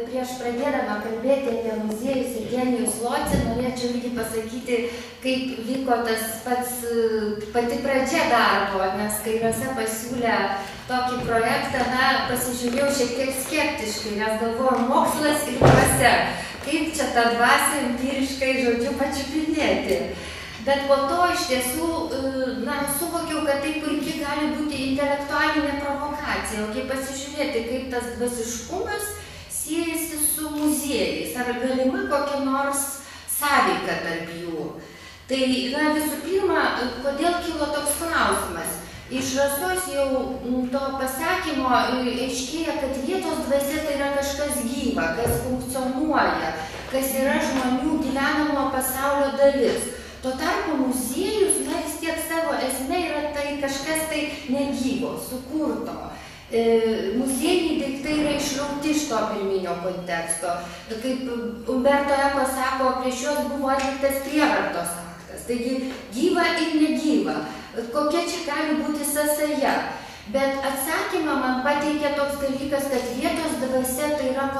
prieš pradėdama kalbėti apie muziejus ir genijus Loci, norėčiau irgi pasakyti, kaip vyko tas pati pradžia darbo, nes kai Rasa pasiūlė tokį projektą, pasižiūrėjau šiek tiek skeptiškai, nes galvojau mokslas ir dvasia, kaip čia tą dvasią empiriškai, žodžiu, pačiupinėti. Bet po to iš tiesų, suvokiau, kad tai puikiai gali būti intelektualinė provokacija, o kaip pasižiūrėti, kaip tas dvasiškumas siejasi su muziejais, ar galimai kokia nors sąveika tarp jų. Tai visų pirma, kodėl kilo toks klausimas? Iš Rasos jau to pasakymo aiškėja, kad vietos dvasia tai yra kažkas gyva, kas funkcionuoja, kas yra žmonių gyvenamo pasaulio dalis. Tuo tarpu muziejus, vis tiek savo esmė yra tai kažkas tai negyvo, sukurto. Muziejiniai daiktai yra išraukti iš to pirminio konteksto. Kaip Umberto Eco sako, prieš juos buvo atliktas prievartos aktas. Taigi gyva ir negyva. Kokia čia gali būti sąsaja? Bet atsakymą man pateikė toks dalykas, kad vietos dvasia tai yra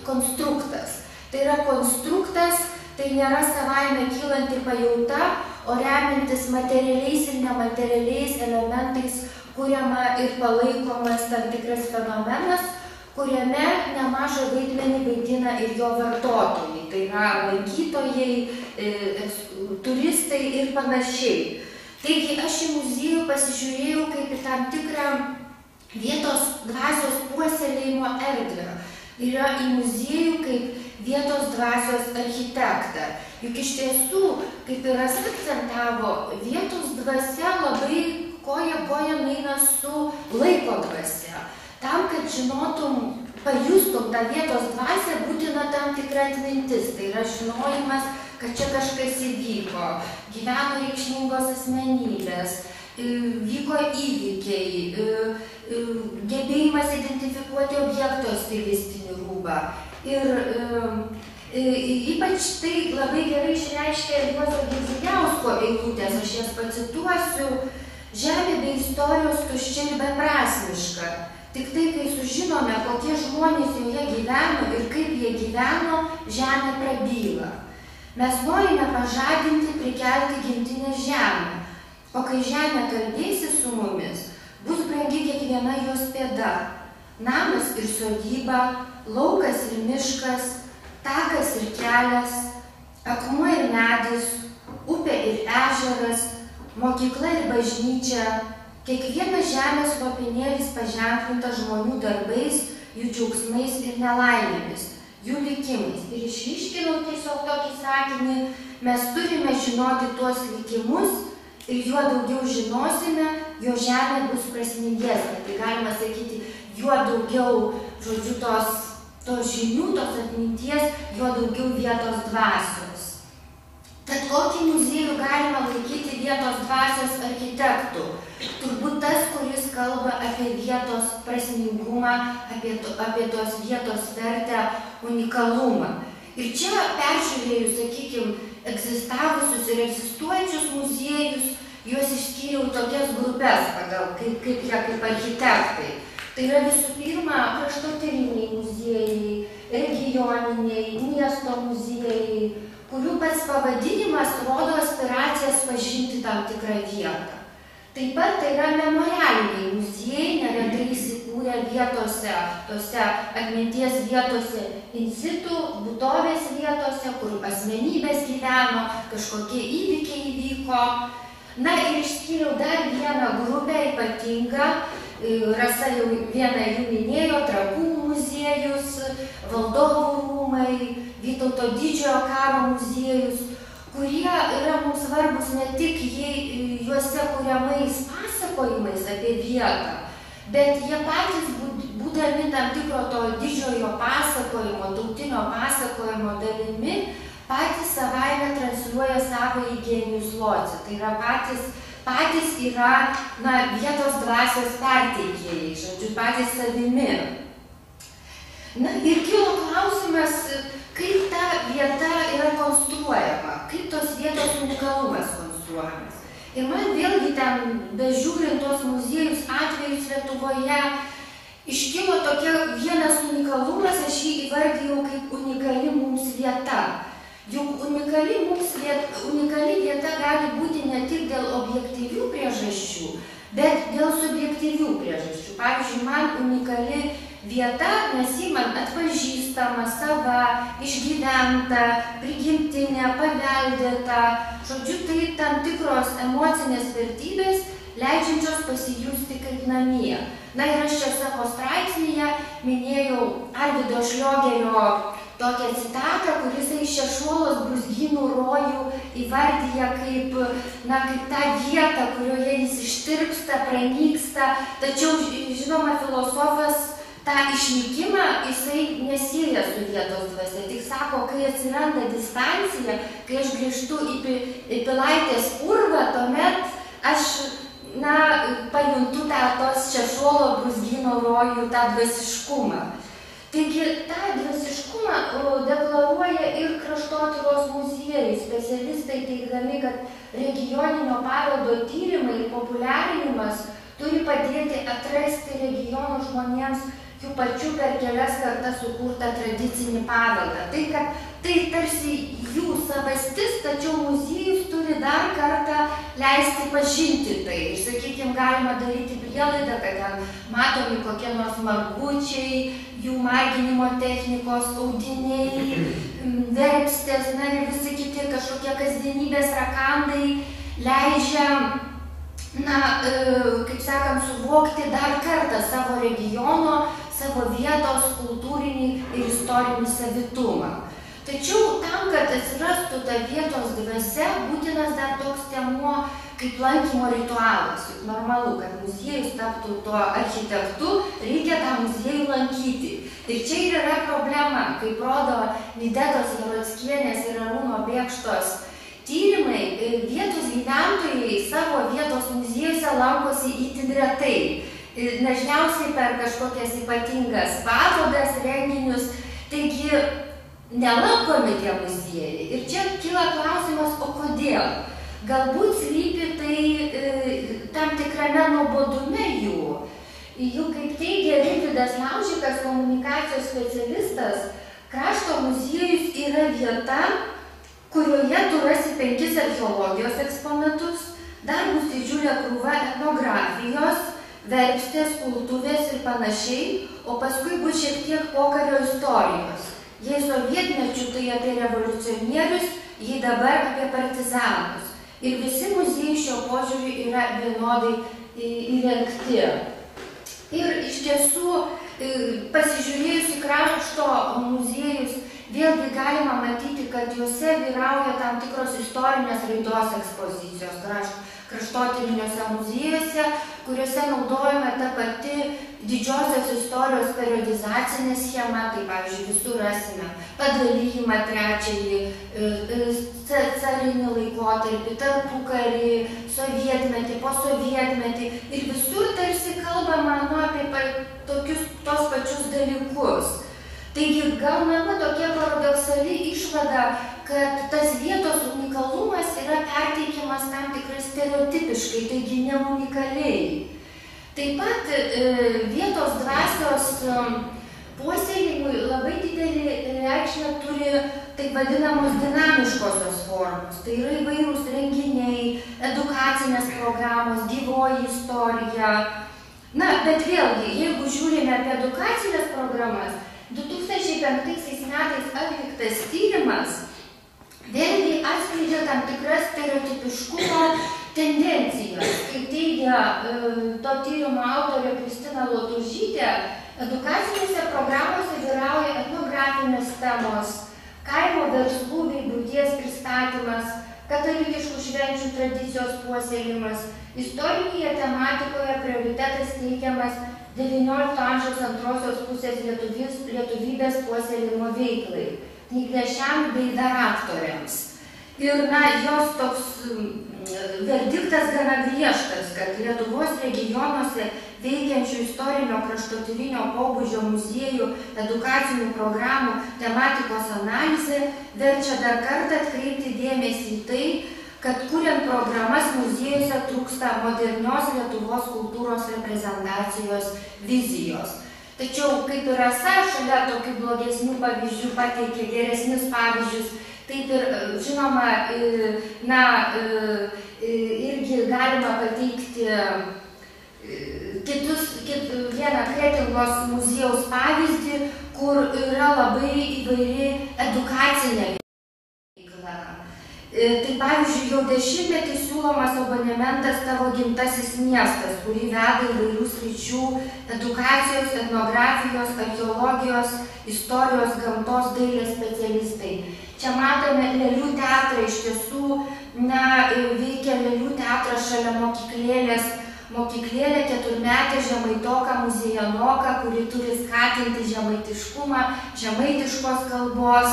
konstruktas. Tai yra konstruktas, tai nėra savaime kylanti pajauta, o remintis materialiais ir nematerialiais elementais kuriama ir palaikomas tam tikras fenomenas, kuriame nemažą vaidmenį vaidina ir jo vartotojai. Tai yra lankytojai, turistai ir panašiai. Taigi aš į muziejų pasižiūrėjau kaip į tam tikrą vietos dvasios puoselėjimo erdvę. Yra į muziejų kaip vietos dvasios architektą. Juk iš tiesų, kaip ir Rasa akcentavo, vietos dvasia labai koja nueina su laiko dvasia. Tam, kad žinotum, pajustum tą vietos dvasią, būtina tam tikra atmintis. Tai yra žinojimas, kad čia kažkas įvyko, gyveno reikšmingos asmenybės, vyko įvykiai, gebėjimas identifikuoti objekto stilistinį rūbą. Ir ypač tai labai gerai išreiškia Juozo Girdzijausko eilutės, aš jas pacituosiu: žemė be istorijos tuščia ir beprasmiška. Tik tai, kai sužinome, kokie žmonės joje gyveno ir kaip jie gyveno, žemė prabyla. Mes norime pažadinti, prikelti gimtinę žemę, o kai žemė kalbėsi su mumis, bus brangi kiekviena jos pėda. Namas ir sodyba, laukas ir miškas, takas ir kelias, akmuo ir medis, upė ir ežeras, mokykla ir bažnyčia, kiekvienas žemės lopinėlis paženklintas žmonių darbais, jų džiaugsmais ir nelaimėmis, jų likimais. Ir išryškinau tiesiog tokį sakinį: mes turime žinoti tuos likimus ir juo daugiau žinosime, jo žemė bus prasmingesnė. Tai galima sakyti, juo daugiau, žodžiu, tos žinių, tos atminties, juo daugiau vietos dvasios. Tad kokį muziejų galima laikyti vietos dvasios architektų? Turbūt tas, kuris kalba apie vietos prasmingumą, apie tos vietos vertę, unikalumą. Ir čia peržiūrėjus, sakykime, egzistavusius ir egzistuojančius muziejus, juos išskyriau tokias grupės, kaip jie kaip architektai. Tai yra visų pirma kraštotyriniai muziejai, regioniniai, miesto muziejai, kurių pats pavadinimas rodo aspiracijas pažinti tam tikrą vietą. Taip pat tai yra memorialiniai muziejai, neretai įsikūrę vietose, tose atminties vietose in situ, būtovės vietose, kur asmenybės gyveno, kažkokie įvykiai įvyko. Na ir išskyriau dar vieną grupę ypatingą, Rasa jau vieną jų minėjo, Trakų muziejus, Valdovų rūmai, Vytauto Didžiojo karo muziejus, kurie yra mums svarbus ne tik juose kuriamais pasakojimais apie vietą, bet jie patys, būdami tam tikro to didžiojo pasakojimo, tautinio pasakojimo dalimi, patys savaime transliuoja savąjį genijus loci. Tai yra patys yra vietos dvasios perteikėjai, žodžiu, patys savimi. Na ir kilo klausimas, kaip ta vieta yra konstruojama, kaip tos vietos unikalumas konstruojamas. Ir man vėlgi ten, bežiūrint tos muziejus atvejus Lietuvoje, iškilo tokia vienas unikalumas, aš jį įvardijau kaip unikali mums vieta. Juk unikali vieta gali būti ne tik dėl objektyvių priežasčių, bet dėl subjektyvių priežasčių. Pavyzdžiui, man unikali vieta, nes ji man atpažįstama, sava, išgyventa, prigimtinė, paveldėta. Žodžiu, tai tam tikros emocinės vertybės, leidžiančios pasijusti kaip namie. Na ir aš čia savo straipsnyje minėjau Arvydo Šliogerio tokią citatą, kuris Šešuolos brūzgynų rojų įvardyja kaip tą vietą, kurioje jis ištirpsta, pranyksta. Tačiau, žinoma, filosofas tą išnykimą jisai nesieja su vietos dvasia. Tik sako, kai atsiranda distancija, kai aš grįžtu į Pilaitės urvą, tuomet aš pajuntu tos Šešuolo brūzgyno rojų tą dvasiškumą. Taigi, tą dvasiškumą deklaruoja ir kraštotyros muziejai, specialistai teigdami, kad regioninio paveldo tyrimai ir populiarinimas turi padėti atrasti regionų žmonėms jų pačių per kelias kartas sukurtą tradicinį paveldą. Tai tarsi jų savastis, tačiau muziejus turi dar kartą leisti pažinti tai. Ir, sakykime, galima daryti prielaidą, kad ten matomi kokie nors margučiai, jų marginimo technikos, audiniai, verpstės, ir visi kiti kažkokie kasdienybės rakandai leidžia, kaip sakant, suvokti dar kartą savo regiono, savo vietos kultūrinį ir istorinį savitumą. Tačiau tam, kad atsirastų ta vietos dvasia, būtinas dar toks temuo kaip lankymo ritualas. Juk normalu, kad muziejus taptų tuo architektu, reikia tą muziejų lankyti. Ir čia ir yra problema, kaip rodo Nidetos Jarockienės ir Arūno Bėkštos tyrimai, vietos gyventojai savo vietos muziejuose lankosi itin retai. Dažniausiai per kažkokias ypatingas parodas, renginius. Taigi, nelankomi tie muziejai. Ir čia kyla klausimas, o kodėl? Galbūt slypi tai tam tikrame nuobodume jų. Juk, kaip teigia Rimvydas Laužikas, komunikacijos specialistas, krašto muziejus yra vieta, kurioje tu rasi 5 archeologijos eksponatus, dar bus didžiulė krūva etnografijos, verpstės, kultuvės ir panašiai, o paskui bus šiek tiek pokario istorijos. Jei sovietmečių, tai apie revoliucionierius, jei dabar apie partizanus. Ir visi muziejai šio požiūriu yra vienodai įrengti. Ir iš tiesų, pasižiūrėjus į krašto muziejus, vėlgi galima matyti, kad juose vyrauja tam tikros istorinės raidos ekspozicijos kraštotyriniuose muziejuose, kuriuose naudojama ta pati didžiosios istorijos periodizacinė schema, tai pavyzdžiui visur rasime padalijimą trečiąjį, carinį laikotarpį, tarpukarį, sovietmetį, posovietmetį ir visur tarsi kalbama apie tos pačius dalykus. Taigi gaunama tokia paradoksali išvada, kad tas vietos unikalumas yra perteikiamas tam tikrai stereotipiškai, taigi ne unikaliai. Taip pat vietos dvasios puoselėjimui labai didelį reikšmę turi taip vadinamos dinamiškosios formos. Tai yra įvairūs renginiai, edukacinės programos, gyvoji istorija. Bet vėlgi, jeigu žiūrime apie edukacinės programas, 2005 metais atliktas tyrimas vėlgi atskleidžia tam tikras stereotipiškumo tendencijas. Kaip teigia to tyrimo autorė Kristina Lotužytė, edukacinėse programose vyrauja etnografinės temos, kaimo verslų bei būties pristatymas, katalikiškų švenčių tradicijos puoselėjimas, istorinėje tematikoje prioritetas teikiamas XIX amžiaus antrosios pusės lietuvybės puoselėjimo veiklai, knygnešiams bei dar aktoriams. Ir jos toks verdiktas gana griežtas, kad Lietuvos regionuose veikiančių istorinio kraštotyrinio pobūdžio muziejų, edukacinių programų, tematikos analizė verčia dar kartą atkreipti dėmesį į tai, kad kuriant programas muziejuose trūksta modernios Lietuvos kultūros reprezentacijos vizijos. Tačiau kaip ir Rasa šalia tokių blogesnių pavyzdžių pateikė geresnius pavyzdžius, taip ir, žinoma, irgi galima pateikti vieną Kretingos muziejaus pavyzdį, kur yra labai įvairi edukacinė veikla. Tai pavyzdžiui, jau 10-metį siūlomas abonementas Tavo gimtasis miestas, kurį veda įvairių sričių edukacijos, etnografijos, archeologijos, istorijos, gamtos, dailės specialistai. Čia matome Lėlių teatrą, iš tiesų veikia Lėlių teatras šalia mokyklėlė 4-metė žemaitoka muziejanoka, kuri turi skatinti žemaitiškumą, žemaitiškos kalbos,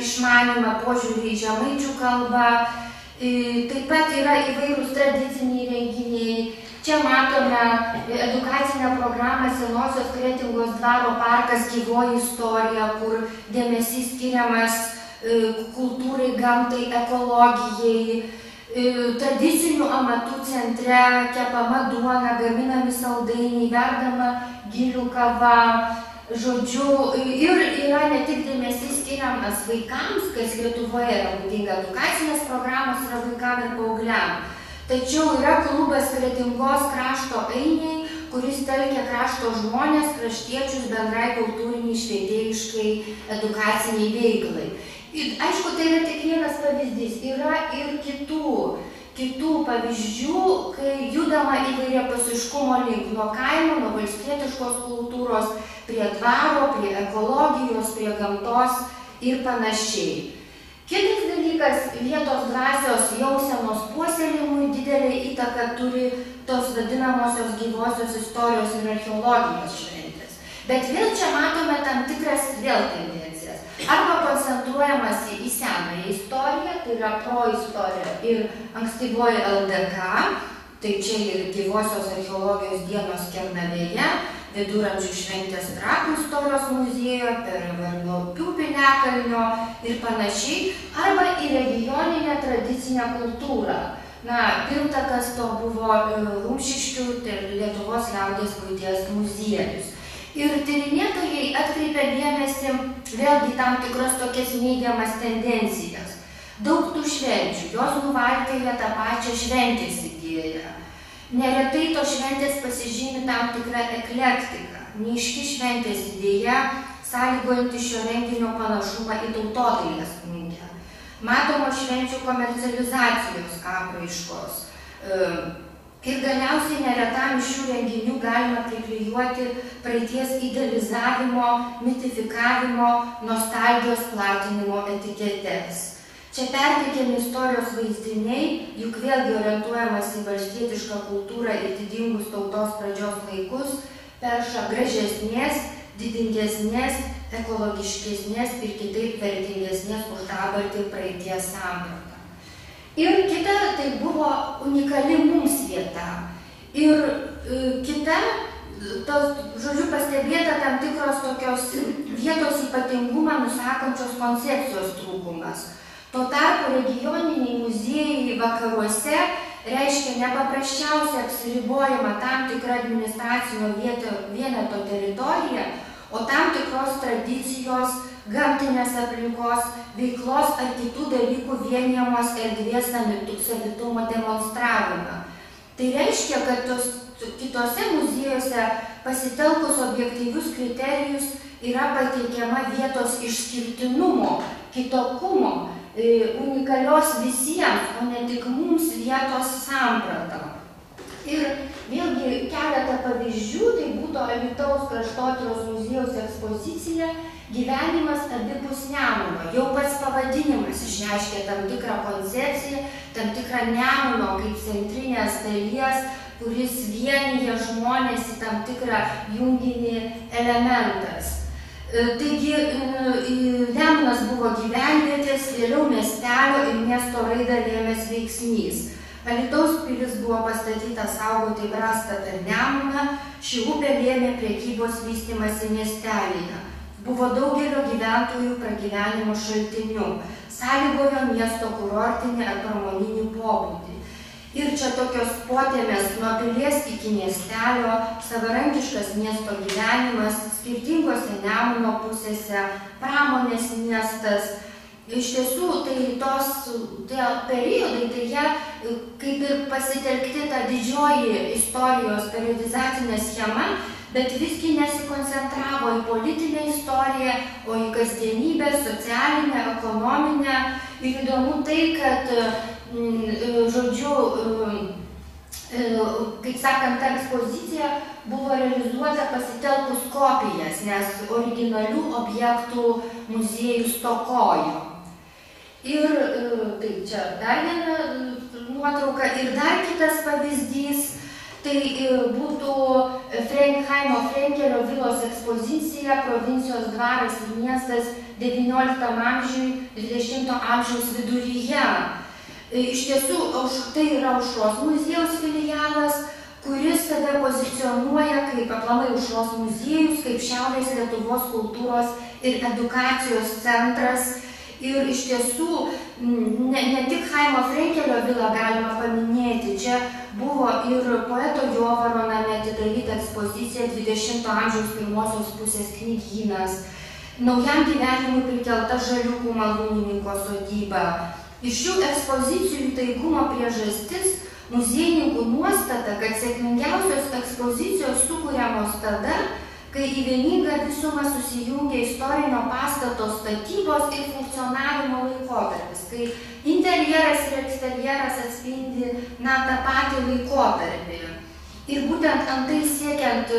išmanymą, požiūrį į žemaičių kalbą. Taip pat yra įvairūs tradiciniai renginiai. Čia matome edukacinę programą Senosios Kretingos dvaro parkas gyvoji istorija, kur dėmesys skiriamas kultūrai, gamtai, ekologijai. Tradicinių amatų centre kepama duona, gaminami saldainiai, verdama gilių kava. Žodžiu, ir yra ne tik dėmesys skiriamas vaikams, kas Lietuvoje yra būdinga, edukacinės programos yra vaikam ir paaugliam. Tačiau yra klubas Kretingos krašto ainiai, kuris telkia krašto žmonės, kraštiečius bendrai kultūriniai, švietėjiškai, edukaciniai veiklai. Aišku, tai yra tik vienas pavyzdys, yra ir kitų pavyzdžių, kai judama įvairiapusiškumo link nuo kaimo, nuo valstietiškos kultūros, prie dvaro, prie ekologijos, prie gamtos ir panašiai. Kitas dalykas, vietos dvasios jausenos puoselėjimui didelę įtaką turi tos vadinamosios gyvosios istorijos ir archeologijos šventės. Bet vėl čia matome tam tikras tendencijas. Arba koncentruojamasi į senąją istoriją, tai yra proistorija ir ankstyvoji LDK, tai čia ir gyvosios archeologijos dienos Kernavėje, Viduramžių šventės Trakų istorijos muziejuje, Pervernopių piliakalnio ir panašiai, arba į regioninę tradicinę kultūrą. Pirmtakas to buvo Rumšiškių, tai Lietuvos liaudies buities muziejus. Ir tyrinėtojai atkreipia dėmesį vėlgi tam tikras tokias neigiamas tendencijas. Daug tų švenčių, jos nuvalkioja tą pačią šventės idėją. Neretai to šventės pasižymi tam tikrą eklektiką, neaiški šventės idėja, sąlygojanti šio renginio panašumą į tautodailės knygelę. Matomos švenčių komercializacijos apraiškos. Ir galiausiai neretam iš šių renginių galima priklijuoti praeities idealizavimo, mitifikavimo, nostalgijos platinimo etiketes. Čia perteikiami istorijos vaizdiniai, juk vėlgi orientuojamas į valstietišką kultūrą ir didingus tautos pradžios laikus, perša gražesnės, didingesnės, ekologiškesnės ir kitaip vertingesnės už dabartį praeities sampratą. Ir kita, tai buvo unikali mums vieta. Ir kita, žodžiu, pastebėta tam tikros tokios vietos ypatingumą nusakančios koncepcijos trūkumas. Tuo tarpu regioniniai muziejai vakaruose reiškia nepaprasčiausią apsiribojimą tam tikrą administracinio vieneto teritoriją, o tam tikros tradicijos, gamtinės aplinkos, veiklos ar kitų dalykų vienijamos erdvės savitumo demonstravimą. Tai reiškia, kad kitose muziejuose pasitelkus objektyvius kriterijus yra pateikiama vietos išskirtinumo, kitokumo, unikalios visiems, o ne tik mums vietos samprata. Ir vėlgi keletą pavyzdžių, tai būtų Alytaus kraštotyros muziejaus ekspozicija Gyvenimas abipus Nemuno. Jau pats pavadinimas išreiškia tam tikrą koncepciją, tam tikrą Nemuno kaip centrinės dalies, kuris vienyje žmonės į tam tikrą junginį elementas. Taigi, Nemunas buvo gyvenvietės, vėliau miestelio ir miesto raidą lėmęs veiksnys. Alytaus pilis buvo pastatyta saugoti brastą per Nemuną, ši upė lėmė prekybos vystymąsi miestelyje. Buvo daugelio gyventojų pragyvenimo šaltiniu, sąlygojo miesto kurortinį ar pramoninį pobūdį. Ir čia tokios potėmės nuo pilies iki miestelio, savarankiškas miesto gyvenimas, skirtingose Nemuno pusėse, pramonės miestas. Iš tiesų, tai tie periodai, tai jie kaip ir pasitelkti tą didžioji istorijos periodizacinė schema, bet visgi nesikoncentravo į politinę istoriją, o į kasdienybę, socialinę, ekonominę. Ir įdomu tai, kad, žodžiu, kaip sakant, ta ekspozicija buvo realizuota pasitelkus kopijas, nes originalių objektų muziejus stokojo. Ir tai čia dar viena nuotrauka ir dar kitas pavyzdys, tai būtų Chaimo Frenkelio vilos ekspozicija Provincijos dvaras ir miestas XIX amžiui, XX amžiaus viduryje. Iš tiesų, tai yra Aušros muziejaus filialas, kuris save pozicionuoja kaip aplamai Aušros muziejus, kaip Šiaurės Lietuvos kultūros ir edukacijos centras. Ir iš tiesų, ne tik Chaimo Frenkelio vilą galima paminėti, čia buvo ir poeto Jovaro name atidaryta ekspozicija 20 amžiaus pirmosios pusės knygynas, naujam gyvenimui prikelta Žaliukų malūnininko sodyba. Iš šių ekspozicijų taigumo priežastis muziejininkų nuostata, kad sėkmingiausios ekspozicijos sukuriamos tada, kai į vieningą visumą susijungia istorinio pastato statybos ir funkcionavimo laikotarpis, kai interjeras ir eksterjeras atspindi tą patį laikotarpį. Ir būtent antai siekiant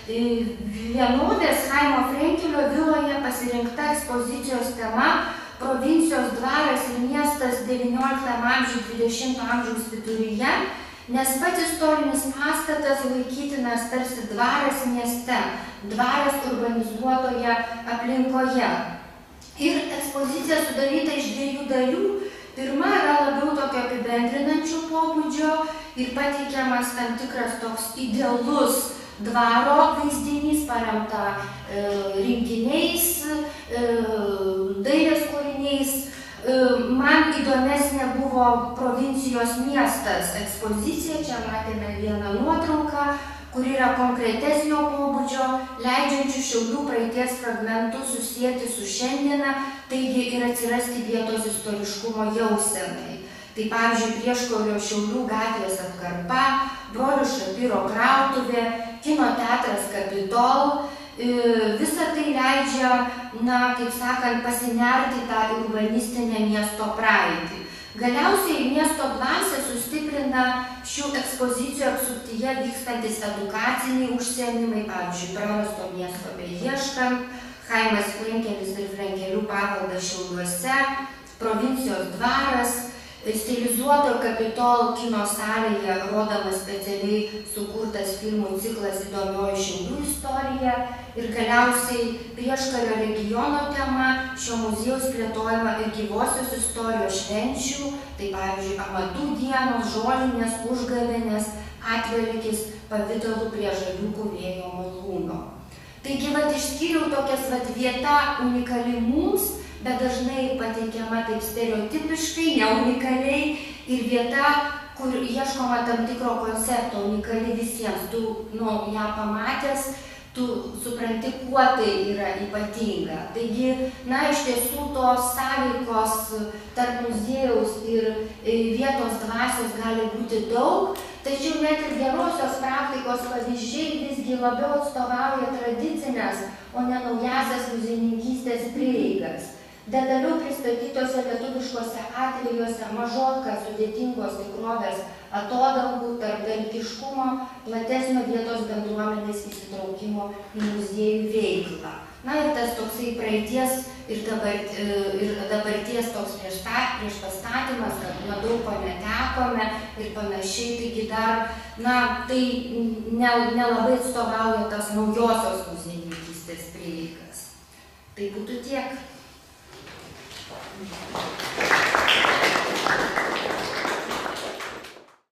vienodės Chaimo Frenkelio viloje pasirinkta ekspozicijos tema Provincijos dvaras ir miestas XIX amžiui, XX amžiaus viduryje, nes pats istorinis pastatas laikytinas tarsi dvaras mieste, dvaras urbanizuotoje aplinkoje. Ir ekspozicija sudaryta iš 2 dalių. Pirma yra labiau tokio apibendrinančio pobūdžio ir pateikiamas tam tikras toks idealus dvaro vaizdinys, paremta rinkiniais, dailės kūriniais. Man įdomesnė buvo Provincijos miestas ekspozicija, čia matėme vieną nuotrauką, kur yra konkretesnio pobūdžio, leidžiančių Šiaulių praeities fragmentus susieti su šiandiena, taigi ir atsirasti vietos istoriškumo jausenai. Tai pavyzdžiui, Prieškaulio Šiaulių gatvės atkarpa, Brolių Šapyro krautuvė, kino teatras Kapitol. Visa tai leidžia, kaip sakant, pasinerti tą urbanistinę miesto praeitį. Galiausiai miesto dvasią sustiprina šių ekspozicijų apsuptyje vykstantis edukaciniai užsiėmimai, pavyzdžiui, Prarasto miesto beieškant, Chaimas Frenkelis ir Frenkelių paveldas Šiauliuose, Provincijos dvaras, stilizuoto Kapitol kino salėje rodomas specialiai sukurtas filmų ciklas Įdomioji Šiaulių istorija ir galiausiai Prieškario regiono tema šio muziejaus plėtojama ir gyvosios istorijos švenčių, tai pavyzdžiui, amatų dienos, žolinės, užgavėnės, atvelykis pavidalų prie Žaliukų vėjo malūno. Taigi, išskyriau tokias vieta unikali mums, bet dažnai pateikiama taip stereotipiškai, neunikaliai ir vieta, kur ieškoma tam tikro koncepto, unikali visiems. Tu, ją pamatęs, tu supranti, kuo tai yra ypatinga. Taigi, iš tiesų tos sąveikos tarp muziejaus ir vietos dvasios gali būti daug, tačiau net ir gerosios praktikos pavyzdžiai visgi labiau atstovauja tradicinės, o ne naujasias muziejininkystės prieigas. Detaliau pristatytose lietuviškose atvejuose mažoka sudėtingos tikrovės atodangų, tarpdalykiškumo, platesnio vietos bendruomenės įsitraukimo į muziejų veiklą. Ir tas toksai praeities ir dabarties toks priešpastatymas, kad daug ko netekome ir panašiai, taigi dar, tai nelabai atstovauja tas naujosios muziejininkystės prieigas. Tai būtų tiek. Thank you.